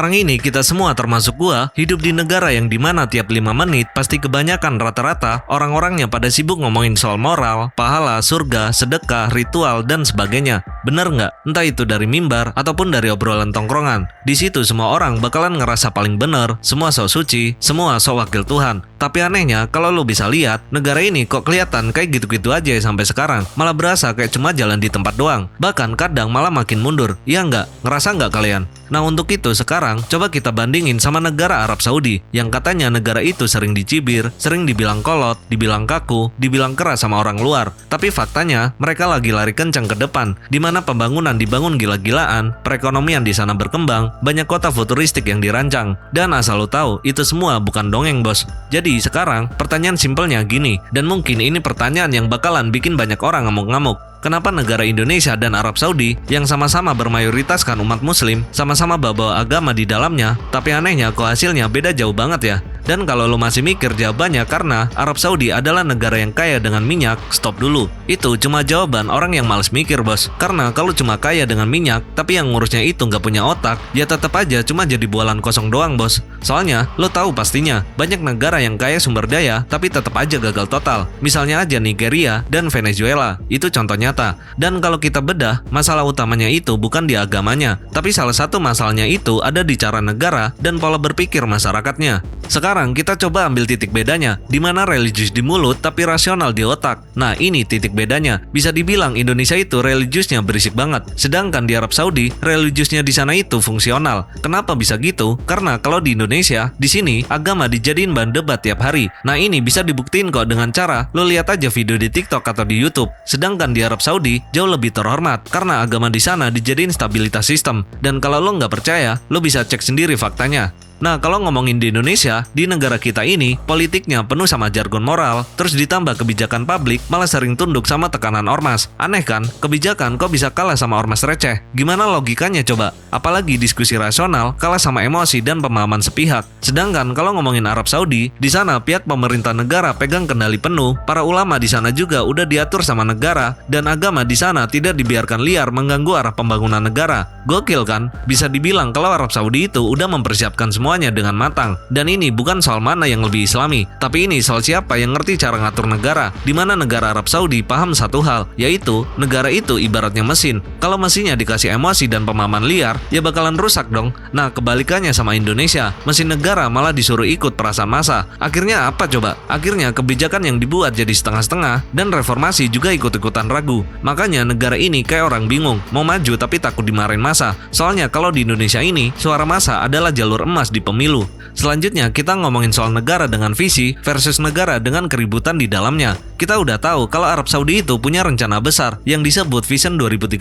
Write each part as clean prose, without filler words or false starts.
Sekarang ini kita semua termasuk gua hidup di negara yang dimana tiap 5 menit pasti kebanyakan rata-rata orang-orangnya pada sibuk ngomongin soal moral, pahala, surga, sedekah, ritual, dan sebagainya. Bener nggak? Entah itu dari mimbar ataupun dari obrolan tongkrongan. Di situ semua orang bakalan ngerasa paling bener, semua sok suci, semua sok wakil Tuhan. Tapi anehnya kalau lu bisa lihat, negara ini kok kelihatan kayak gitu-gitu aja sampai sekarang. Malah berasa kayak cuma jalan di tempat doang. Bahkan kadang malah makin mundur. Iya nggak? Ngerasa nggak kalian? Nah untuk itu sekarang coba kita bandingin sama negara Arab Saudi yang katanya negara itu sering dicibir, sering dibilang kolot, dibilang kaku, dibilang keras sama orang luar. Tapi faktanya mereka lagi lari kencang ke depan, di mana pembangunan dibangun gila-gilaan, perekonomian di sana berkembang, banyak kota futuristik yang dirancang. Dan asal lo tahu itu semua bukan dongeng bos. Jadi sekarang pertanyaan simpelnya gini, dan mungkin ini pertanyaan yang bakalan bikin banyak orang ngamuk-ngamuk. Kenapa negara Indonesia dan Arab Saudi yang sama-sama bermayoritaskan umat muslim, sama-sama bawa agama di dalamnya, tapi anehnya kok hasilnya beda jauh banget ya? Dan kalau lo masih mikir jawabannya karena Arab Saudi adalah negara yang kaya dengan minyak, stop dulu. Itu cuma jawaban orang yang males mikir bos. Karena kalau cuma kaya dengan minyak, tapi yang ngurusnya itu nggak punya otak, ya tetap aja cuma jadi bualan kosong doang bos. Soalnya, lo tahu pastinya, banyak negara yang kaya sumber daya, tapi tetap aja gagal total. Misalnya aja Nigeria dan Venezuela, itu contoh nyata. Dan kalau kita bedah, masalah utamanya itu bukan di agamanya, tapi salah satu masalahnya itu ada di cara negara dan pola berpikir masyarakatnya. Sekarang kita coba ambil titik bedanya, di mana religius di mulut tapi rasional di otak. Nah ini titik bedanya. Bisa dibilang Indonesia itu religiusnya berisik banget, sedangkan di Arab Saudi religiusnya di sana itu fungsional. Kenapa bisa gitu? Karena kalau di Indonesia, di sini agama dijadiin bahan debat tiap hari. Nah ini bisa dibuktiin kok dengan cara lo lihat aja video di TikTok atau di YouTube. Sedangkan di Arab Saudi jauh lebih terhormat karena agama di sana dijadiin stabilitas sistem. Dan kalau lo nggak percaya, lo bisa cek sendiri faktanya. Nah kalau ngomongin di Indonesia, di negara kita ini, politiknya penuh sama jargon moral, terus ditambah kebijakan publik malah sering tunduk sama tekanan ormas. Aneh kan? Kebijakan kok bisa kalah sama ormas receh? Gimana logikanya coba? Apalagi diskusi rasional kalah sama emosi dan pemahaman sepihak. Sedangkan kalau ngomongin Arab Saudi, di sana pihak pemerintah negara pegang kendali penuh, para ulama di sana juga udah diatur sama negara, dan agama di sana tidak dibiarkan liar mengganggu arah pembangunan negara. Gokil kan? Bisa dibilang kalau Arab Saudi itu udah mempersiapkan semuanya dengan matang. Dan ini bukan soal mana yang lebih islami, tapi ini soal siapa yang ngerti cara ngatur negara. Di mana negara Arab Saudi paham satu hal, yaitu negara itu ibaratnya mesin. Kalau mesinnya dikasih emosi dan pemahaman liar, ya bakalan rusak dong. Nah kebalikannya sama Indonesia, mesin negara malah disuruh ikut perasaan massa. Akhirnya apa coba? Akhirnya kebijakan yang dibuat jadi setengah-setengah, dan reformasi juga ikut-ikutan ragu. Makanya negara ini kayak orang bingung, mau maju tapi takut dimarahin massa. Soalnya kalau di Indonesia ini, suara massa adalah jalur emas di pemilu. Selanjutnya kita ngomongin soal negara dengan visi versus negara dengan keributan di dalamnya. Kita udah tahu kalau Arab Saudi itu punya rencana besar yang disebut Vision 2030.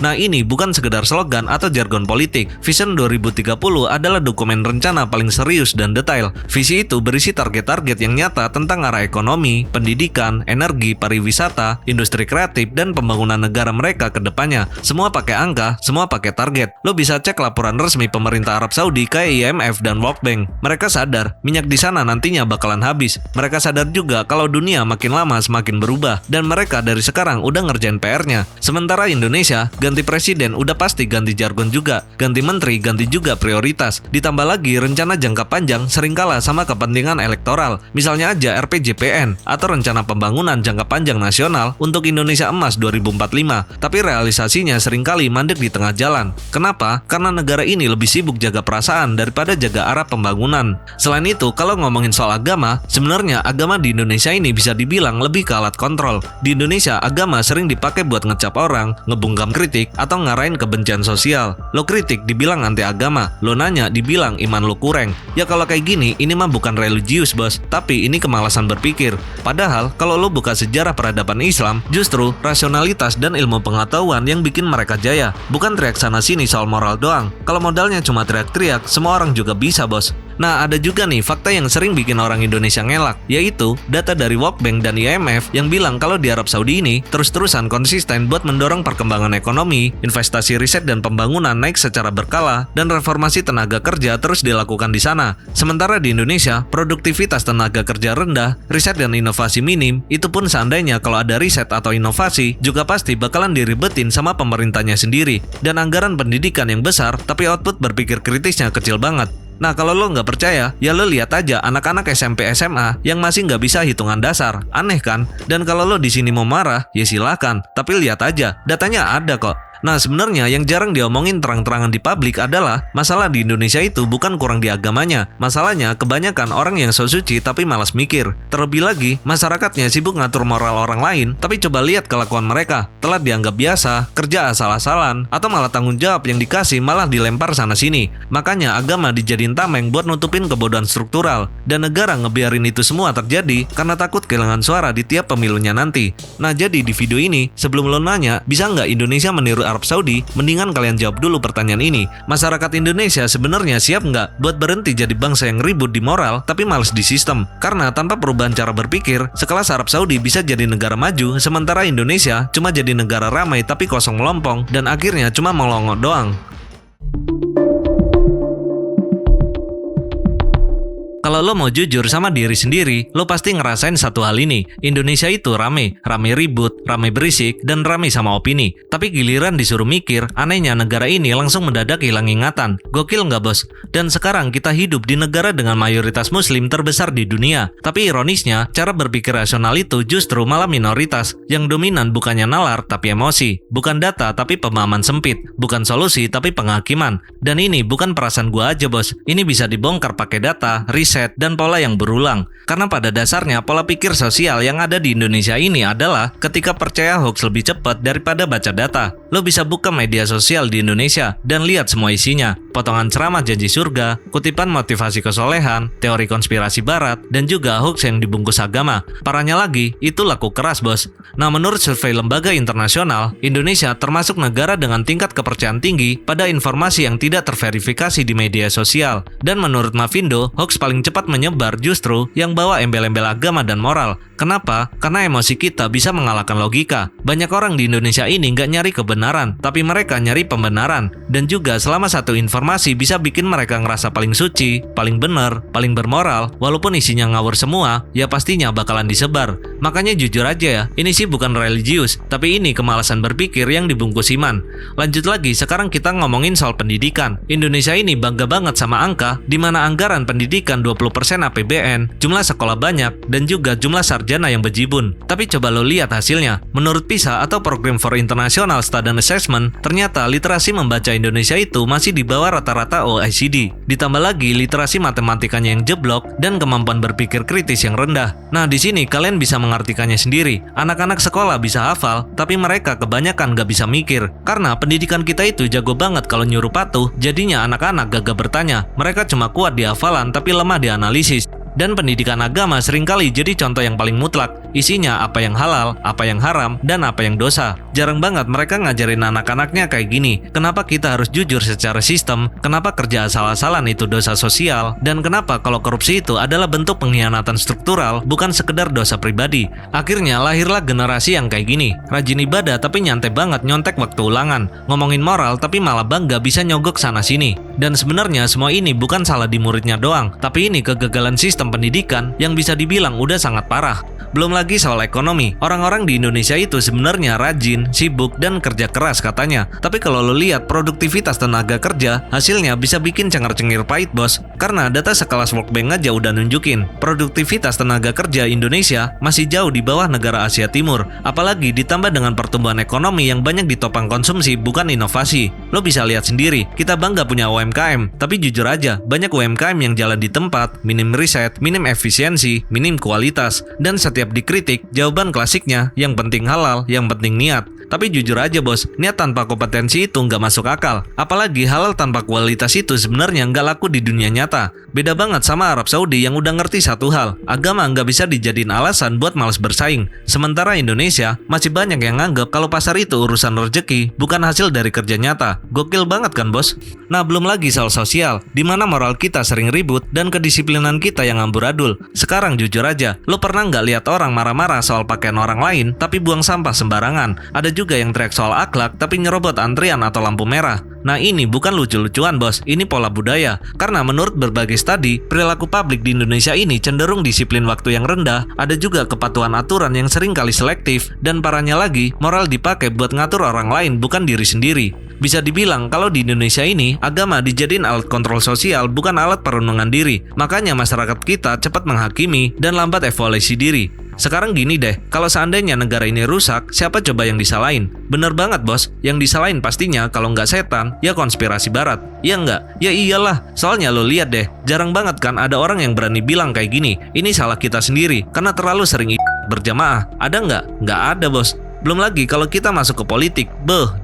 Nah ini bukan sekedar slogan atau jargon politik. Vision 2030 adalah dokumen rencana paling serius dan detail. Visi itu berisi target-target yang nyata tentang arah ekonomi, pendidikan, energi, pariwisata, industri kreatif, dan pembangunan negara mereka ke depannya. Semua pakai angka, semua pakai target. Lo bisa cek laporan resmi pemerintah Arab Saudi kayak IMF dan World Bank. Mereka sadar minyak di sana nantinya bakalan habis. Mereka sadar juga kalau dunia makin lama semakin berubah, dan mereka dari sekarang udah ngerjain PR-nya. Sementara Indonesia, ganti presiden udah pasti ganti jargon juga, ganti menteri ganti juga prioritas. Ditambah lagi rencana jangka panjang sering kalah sama kepentingan elektoral. Misalnya aja RPJPN atau rencana pembangunan jangka panjang nasional untuk Indonesia Emas 2045. Tapi realisasinya seringkali mandek di tengah jalan. Kenapa? Karena negara ini lebih sibuk jaga perasaan daripada jaga arah pembangunan. Selain itu, kalau ngomongin soal agama, sebenarnya agama di Indonesia ini bisa dibilang lebih ke alat kontrol. Di Indonesia, agama sering dipakai buat ngecap orang, ngebungkam kritik, atau ngarahin kebencian sosial. Lo kritik dibilang anti agama, lo nanya dibilang iman lo kurang. Ya kalau kayak gini, ini mah bukan religius bos, tapi ini kemalasan berpikir. Padahal, kalau lo buka sejarah peradaban Islam, justru rasionalitas dan ilmu pengetahuan yang bikin mereka jaya. Bukan teriak sana sini soal moral doang. Kalau modalnya cuma teriak-teriak, semua orang juga bisa bos. Nah, ada juga nih fakta yang sering bikin orang Indonesia ngelak, yaitu data dari World Bank dan IMF yang bilang kalau di Arab Saudi ini terus-terusan konsisten buat mendorong perkembangan ekonomi, investasi riset dan pembangunan naik secara berkala, dan reformasi tenaga kerja terus dilakukan di sana. Sementara di Indonesia, produktivitas tenaga kerja rendah, riset dan inovasi minim, itu pun seandainya kalau ada riset atau inovasi, juga pasti bakalan diribetin sama pemerintahnya sendiri, dan anggaran pendidikan yang besar, tapi output berpikir kritisnya kecil banget. Nah, kalau lo nggak percaya, ya lo lihat aja anak-anak SMP SMA yang masih nggak bisa hitungan dasar. Aneh kan? Dan kalau lo di sini mau marah, ya silakan. Tapi lihat aja, datanya ada kok. Nah, sebenarnya yang jarang diomongin terang-terangan di publik adalah masalah di Indonesia itu bukan kurang di agamanya. Masalahnya kebanyakan orang yang so suci tapi malas mikir. Terlebih lagi, masyarakatnya sibuk ngatur moral orang lain, tapi coba lihat kelakuan mereka. Telat dianggap biasa, kerja asal-asalan, atau malah tanggung jawab yang dikasih malah dilempar sana-sini. Makanya agama dijadiin tameng buat nutupin kebodohan struktural. Dan negara ngebiarin itu semua terjadi karena takut kehilangan suara di tiap pemilunya nanti. Nah, jadi di video ini, sebelum lo nanya, bisa nggak Indonesia meniru Arab Saudi, mendingan kalian jawab dulu pertanyaan ini. Masyarakat Indonesia sebenarnya siap nggak buat berhenti jadi bangsa yang ribut di moral tapi males di sistem? Karena tanpa perubahan cara berpikir, sekelas Arab Saudi bisa jadi negara maju, sementara Indonesia cuma jadi negara ramai tapi kosong melompong, dan akhirnya cuma melongo doang. Kalau lo mau jujur sama diri sendiri, lo pasti ngerasain satu hal ini. Indonesia itu rame ribut, rame berisik, dan rame sama opini. Tapi giliran disuruh mikir, anehnya negara ini langsung mendadak hilang ingatan. Gokil nggak bos? Dan sekarang kita hidup di negara dengan mayoritas muslim terbesar di dunia. Tapi ironisnya, cara berpikir rasional itu justru malah minoritas. Yang dominan bukannya nalar, tapi emosi. Bukan data, tapi pemahaman sempit. Bukan solusi, tapi penghakiman. Dan ini bukan perasaan gua aja bos. Ini bisa dibongkar pakai data, riset, dan pola yang berulang. Karena pada dasarnya pola pikir sosial yang ada di Indonesia ini adalah ketika percaya hoax lebih cepat daripada baca data. Lo bisa buka media sosial di Indonesia dan lihat semua isinya. Potongan ceramah janji surga, kutipan motivasi kesolehan, teori konspirasi barat, dan juga hoax yang dibungkus agama. Parahnya lagi, itu laku keras bos. Nah, menurut survei lembaga internasional, Indonesia termasuk negara dengan tingkat kepercayaan tinggi pada informasi yang tidak terverifikasi di media sosial. Dan menurut Mavindo, hoax paling cepat menyebar justru yang bawa embel-embel agama dan moral. Kenapa? Karena emosi kita bisa mengalahkan logika. Banyak orang di Indonesia ini nggak nyari kebenaran, tapi mereka nyari pembenaran. Dan juga selama satu informasi bisa bikin mereka ngerasa paling suci, paling benar, paling bermoral, walaupun isinya ngawur semua, ya pastinya bakalan disebar. Makanya jujur aja ya, ini sih bukan religius, tapi ini kemalasan berpikir yang dibungkus iman. Lanjut lagi, sekarang kita ngomongin soal pendidikan. Indonesia ini bangga banget sama angka, di mana anggaran pendidikan 20% APBN, jumlah sekolah banyak, dan juga jumlah sarjana yang bejibun. Tapi coba lo lihat hasilnya. Menurut PISA atau Program for International Student Assessment, ternyata literasi membaca Indonesia itu masih di bawah rata-rata OECD. Ditambah lagi literasi matematikanya yang jeblok dan kemampuan berpikir kritis yang rendah. Nah, di sini kalian bisa mengartikannya sendiri. Anak-anak sekolah bisa hafal, tapi mereka kebanyakan gak bisa mikir. Karena pendidikan kita itu jago banget kalau nyuruh patuh, jadinya anak-anak gagah bertanya. Mereka cuma kuat di hafalan tapi lemah di analisis. Dan pendidikan agama seringkali jadi contoh yang paling mutlak. Isinya apa yang halal, apa yang haram, dan apa yang dosa. Jarang banget mereka ngajarin anak-anaknya kayak gini. Kenapa kita harus jujur secara sistem? Kenapa kerja asal-asalan itu dosa sosial? Dan kenapa kalau korupsi itu adalah bentuk pengkhianatan struktural, bukan sekedar dosa pribadi? Akhirnya lahirlah generasi yang kayak gini. Rajin ibadah tapi nyantai banget nyontek waktu ulangan. Ngomongin moral tapi malah bangga bisa nyogok sana-sini. Dan sebenarnya semua ini bukan salah di muridnya doang, tapi ini kegagalan sistem pendidikan yang bisa dibilang udah sangat parah. Belum lagi soal ekonomi. Orang-orang di Indonesia itu sebenarnya rajin, sibuk, dan kerja keras katanya. Tapi kalau lo lihat produktivitas tenaga kerja, hasilnya bisa bikin cengar-cengir pahit bos. Karena data sekelas World Bank aja udah nunjukin produktivitas tenaga kerja Indonesia masih jauh di bawah negara Asia Timur. Apalagi ditambah dengan pertumbuhan ekonomi yang banyak ditopang konsumsi bukan inovasi. Lo bisa lihat sendiri, kita bangga punya UMKM. Tapi jujur aja, banyak UMKM yang jalan di tempat, minim riset, minim efisiensi, minim kualitas. Dan setiap dikritik, jawaban klasiknya, yang penting halal, yang penting niat. Tapi jujur aja bos, niat tanpa kompetensi itu nggak masuk akal. Apalagi halal tanpa kualitas itu sebenarnya nggak laku di dunia nyata. Beda banget sama Arab Saudi yang udah ngerti satu hal, agama nggak bisa dijadiin alasan buat malas bersaing. Sementara Indonesia masih banyak yang nganggap kalau pasar itu urusan rezeki, bukan hasil dari kerja nyata. Gokil banget kan bos? Nah belum lagi soal sosial, di mana moral kita sering ribut dan kedisiplinan kita yang amburadul. Sekarang jujur aja, lo pernah nggak lihat orang marah-marah soal pakaian orang lain tapi buang sampah sembarangan? Ada juga yang teriak soal akhlak tapi nyerobot antrian atau lampu merah. Nah ini bukan lucu-lucuan bos, ini pola budaya. Karena menurut berbagai studi, perilaku publik di Indonesia ini cenderung disiplin waktu yang rendah, ada juga kepatuhan aturan yang sering kali selektif, dan parahnya lagi, moral dipakai buat ngatur orang lain bukan diri sendiri. Bisa dibilang kalau di Indonesia ini, agama dijadiin alat kontrol sosial bukan alat perlindungan diri. Makanya masyarakat kita cepat menghakimi dan lambat evaluasi diri. Sekarang gini deh, kalau seandainya negara ini rusak, siapa coba yang disalahin? Bener banget bos, yang disalahin pastinya kalau nggak setan, ya konspirasi barat. Iya nggak? Ya iyalah, soalnya lo lihat deh, jarang banget kan ada orang yang berani bilang kayak gini, ini salah kita sendiri, karena terlalu sering berjamaah. Ada nggak? Nggak ada bos. Belum lagi kalau kita masuk ke politik,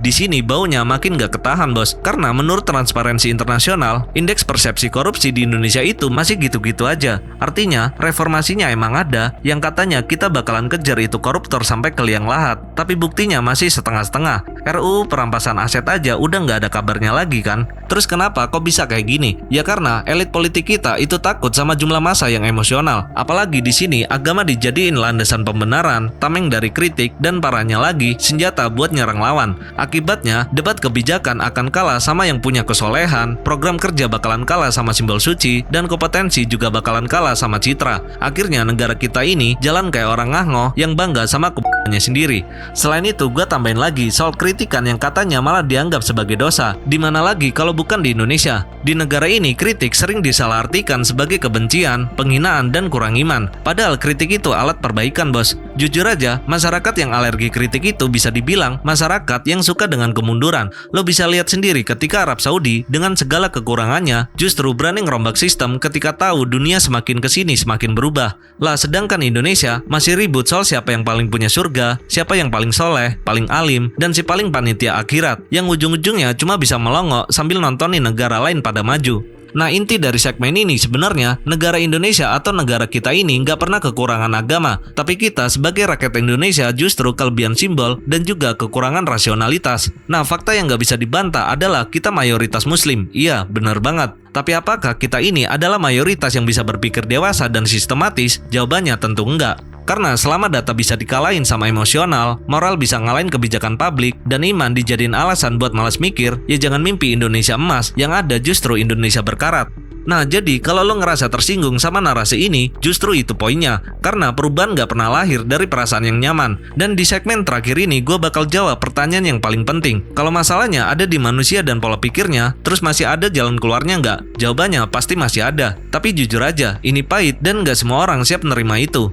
di sini baunya makin gak ketahan bos. Karena menurut Transparansi Internasional, indeks persepsi korupsi di Indonesia itu masih gitu-gitu aja. Artinya, reformasinya emang ada, yang katanya kita bakalan kejar itu koruptor sampai ke liang lahat. Tapi buktinya masih setengah-setengah. RUU perampasan aset aja udah gak ada kabarnya lagi kan. Terus kenapa kok bisa kayak gini? Ya karena elit politik kita itu takut sama jumlah massa yang emosional. Apalagi di sini agama dijadiin landasan pembenaran, tameng dari kritik, dan parahnya lagi senjata buat nyerang lawan. Akibatnya debat kebijakan akan kalah sama yang punya kesolehan, program kerja bakalan kalah sama simbol suci, dan kompetensi juga bakalan kalah sama citra. Akhirnya negara kita ini jalan kayak orang ngahno yang bangga sama kebanyakannya sendiri. Selain itu gue tambahin lagi soal kritikan yang katanya malah dianggap sebagai dosa. Dimana lagi kalau bukan di Indonesia? Di negara ini kritik sering disalahartikan sebagai kebencian, penghinaan, dan kurang iman. Padahal kritik itu alat perbaikan bos. Jujur aja, masyarakat yang alergi kritik itu bisa dibilang masyarakat yang suka dengan kemunduran. Lo bisa lihat sendiri ketika Arab Saudi dengan segala kekurangannya justru berani ngerombak sistem ketika tahu dunia semakin kesini semakin berubah. Lah sedangkan Indonesia masih ribut soal siapa yang paling punya surga, siapa yang paling soleh, paling alim, dan si paling panitia akhirat, yang ujung-ujungnya cuma bisa melongo sambil nontonin negara lain pada maju. Nah inti dari segmen ini sebenarnya negara Indonesia atau negara kita ini nggak pernah kekurangan agama, tapi kita sebagai rakyat Indonesia justru kelebihan simbol dan juga kekurangan rasionalitas. Nah fakta yang nggak bisa dibantah adalah kita mayoritas muslim, iya benar banget. Tapi apakah kita ini adalah mayoritas yang bisa berpikir dewasa dan sistematis? Jawabannya tentu enggak. Karena selama data bisa dikalahin sama emosional, moral bisa ngalahin kebijakan publik, dan iman dijadiin alasan buat malas mikir, ya jangan mimpi Indonesia emas, yang ada justru Indonesia berkarat. Nah jadi kalau lo ngerasa tersinggung sama narasi ini, justru itu poinnya. Karena perubahan gak pernah lahir dari perasaan yang nyaman. Dan di segmen terakhir ini gue bakal jawab pertanyaan yang paling penting. Kalau masalahnya ada di manusia dan pola pikirnya, terus masih ada jalan keluarnya nggak? Jawabannya pasti masih ada. Tapi jujur aja, ini pahit dan gak semua orang siap menerima itu.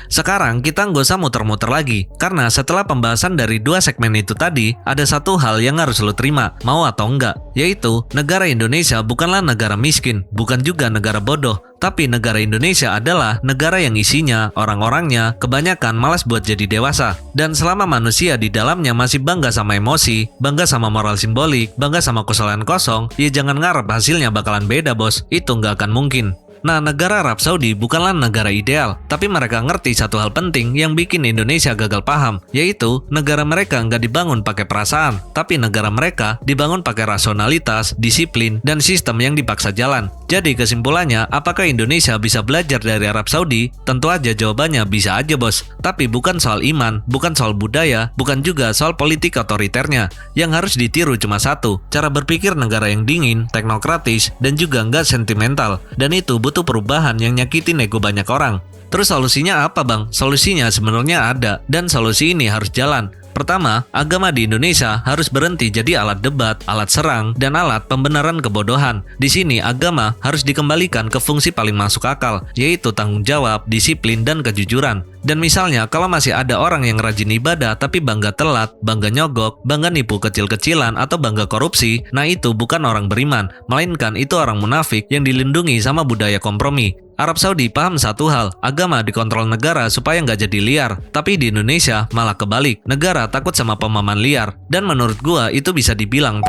Sekarang kita nggak usah muter-muter lagi, karena setelah pembahasan dari dua segmen itu tadi, ada satu hal yang harus lo terima, mau atau enggak, yaitu negara Indonesia bukanlah negara miskin, bukan juga negara bodoh, tapi negara Indonesia adalah negara yang isinya, orang-orangnya, kebanyakan malas buat jadi dewasa. Dan selama manusia di dalamnya masih bangga sama emosi, bangga sama moral simbolik, bangga sama kesalahan kosong, ya jangan ngarep hasilnya bakalan beda bos, itu nggak akan mungkin. Nah, negara Arab Saudi bukanlah negara ideal, tapi mereka ngerti satu hal penting yang bikin Indonesia gagal paham, yaitu negara mereka nggak dibangun pakai perasaan, tapi negara mereka dibangun pakai rasionalitas, disiplin, dan sistem yang dipaksa jalan. Jadi kesimpulannya, apakah Indonesia bisa belajar dari Arab Saudi? Tentu aja jawabannya bisa aja bos, tapi bukan soal iman, bukan soal budaya, bukan juga soal politik otoriternya. Yang harus ditiru cuma satu, cara berpikir negara yang dingin, teknokratis, dan juga nggak sentimental, dan itu butuh perubahan yang nyakitin ego banyak orang. Terus solusinya apa bang? Solusinya sebenarnya ada, dan solusi ini harus jalan. Pertama, agama di Indonesia harus berhenti jadi alat debat, alat serang, dan alat pembenaran kebodohan. Di sini agama harus dikembalikan ke fungsi paling masuk akal, yaitu tanggung jawab, disiplin, dan kejujuran. Dan misalnya kalau masih ada orang yang rajin ibadah tapi bangga telat, bangga nyogok, bangga nipu kecil-kecilan, atau bangga korupsi, nah itu bukan orang beriman, melainkan itu orang munafik yang dilindungi sama budaya kompromi. Arab Saudi paham satu hal, agama dikontrol negara supaya nggak jadi liar. Tapi di Indonesia malah kebalik, negara takut sama pemahaman liar. Dan menurut gua itu bisa dibilang.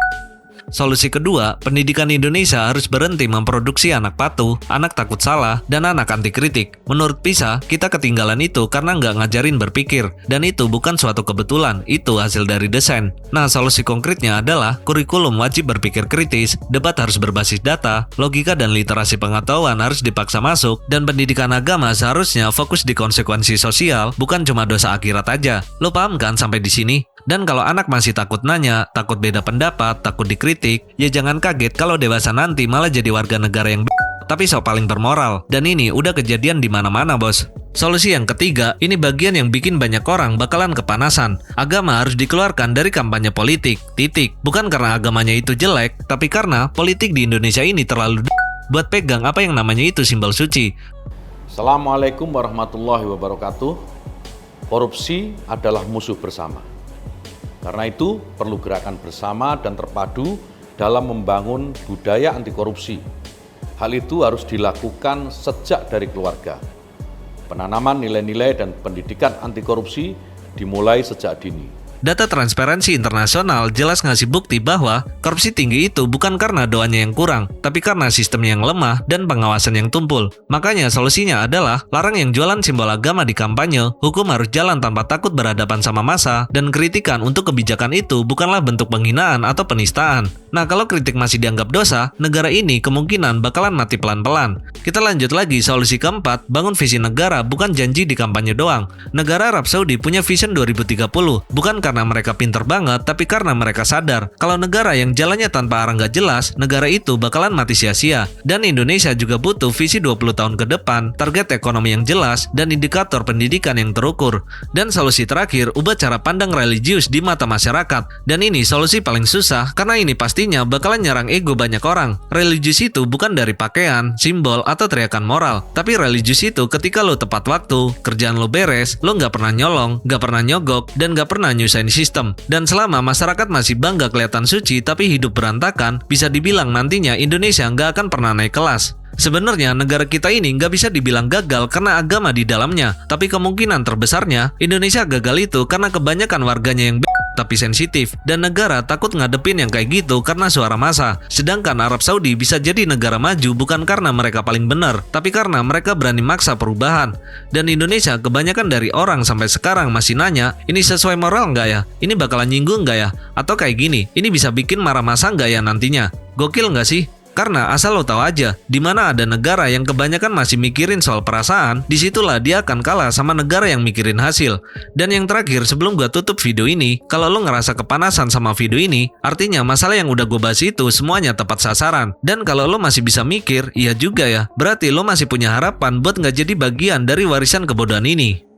Solusi kedua, pendidikan Indonesia harus berhenti memproduksi anak patuh, anak takut salah, dan anak anti kritik. Menurut PISA, kita ketinggalan itu karena nggak ngajarin berpikir. Dan itu bukan suatu kebetulan, itu hasil dari desain. Nah, solusi konkretnya adalah kurikulum wajib berpikir kritis, debat harus berbasis data, logika dan literasi pengetahuan harus dipaksa masuk, dan pendidikan agama seharusnya fokus di konsekuensi sosial, bukan cuma dosa akhirat aja. Lo paham kan sampai di sini? Dan kalau anak masih takut nanya, takut beda pendapat, takut dikritik, ya jangan kaget kalau dewasa nanti malah jadi warga negara yang tapi sok paling bermoral. Dan ini udah kejadian di mana-mana, bos. Solusi yang ketiga, ini bagian yang bikin banyak orang bakalan kepanasan. Agama harus dikeluarkan dari kampanye politik. Titik. Bukan karena agamanya itu jelek, tapi karena politik di Indonesia ini terlalu buat pegang apa yang namanya itu simbol suci. Assalamualaikum warahmatullahi wabarakatuh. Korupsi adalah musuh bersama. Karena itu perlu gerakan bersama dan terpadu dalam membangun budaya anti korupsi. Hal itu harus dilakukan sejak dari keluarga. Penanaman nilai-nilai dan pendidikan anti korupsi dimulai sejak dini. Data Transparansi Internasional jelas ngasih bukti bahwa korupsi tinggi itu bukan karena doanya yang kurang, tapi karena sistem yang lemah dan pengawasan yang tumpul. Makanya solusinya adalah larang yang jualan simbol agama di kampanye, hukum harus jalan tanpa takut berhadapan sama massa, dan kritikan untuk kebijakan itu bukanlah bentuk penghinaan atau penistaan. Nah, kalau kritik masih dianggap dosa, negara ini kemungkinan bakalan mati pelan-pelan. Kita lanjut lagi, solusi keempat, bangun visi negara bukan janji di kampanye doang. Negara Arab Saudi punya Vision 2030, bukan karena mereka pinter banget, tapi karena mereka sadar kalau negara yang jalannya tanpa arah nggak jelas, negara itu bakalan mati sia-sia. Dan Indonesia juga butuh visi 20 tahun ke depan, target ekonomi yang jelas, dan indikator pendidikan yang terukur. Dan solusi terakhir, ubah cara pandang religius di mata masyarakat. Dan ini solusi paling susah, karena ini pastinya bakalan nyerang ego banyak orang. Religius itu bukan dari pakaian, simbol, atau teriakan moral, tapi religius itu ketika lo tepat waktu, kerjaan lo beres, lo nggak pernah nyolong, nggak pernah nyogok, dan nggak pernah nyusahin sistem. Dan selama masyarakat masih bangga kelihatan suci tapi hidup berantakan, bisa dibilang nantinya Indonesia nggak akan pernah naik kelas. Sebenarnya negara kita ini nggak bisa dibilang gagal karena agama di dalamnya, tapi kemungkinan terbesarnya Indonesia gagal itu karena kebanyakan warganya yang tapi sensitif, dan negara takut ngadepin yang kayak gitu karena suara massa. Sedangkan Arab Saudi bisa jadi negara maju bukan karena mereka paling benar, tapi karena mereka berani maksa perubahan. Dan Indonesia kebanyakan dari orang sampai sekarang masih nanya, ini sesuai moral nggak ya? Ini bakalan nyinggung nggak ya? Atau kayak gini, ini bisa bikin marah massa nggak ya nantinya? Gokil nggak sih? Karena asal lo tahu aja, di mana ada negara yang kebanyakan masih mikirin soal perasaan, disitulah dia akan kalah sama negara yang mikirin hasil. Dan yang terakhir, sebelum gua tutup video ini, kalau lo ngerasa kepanasan sama video ini, artinya masalah yang udah gue bahas itu semuanya tepat sasaran. Dan kalau lo masih bisa mikir, iya juga ya, berarti lo masih punya harapan buat nggak jadi bagian dari warisan kebodohan ini.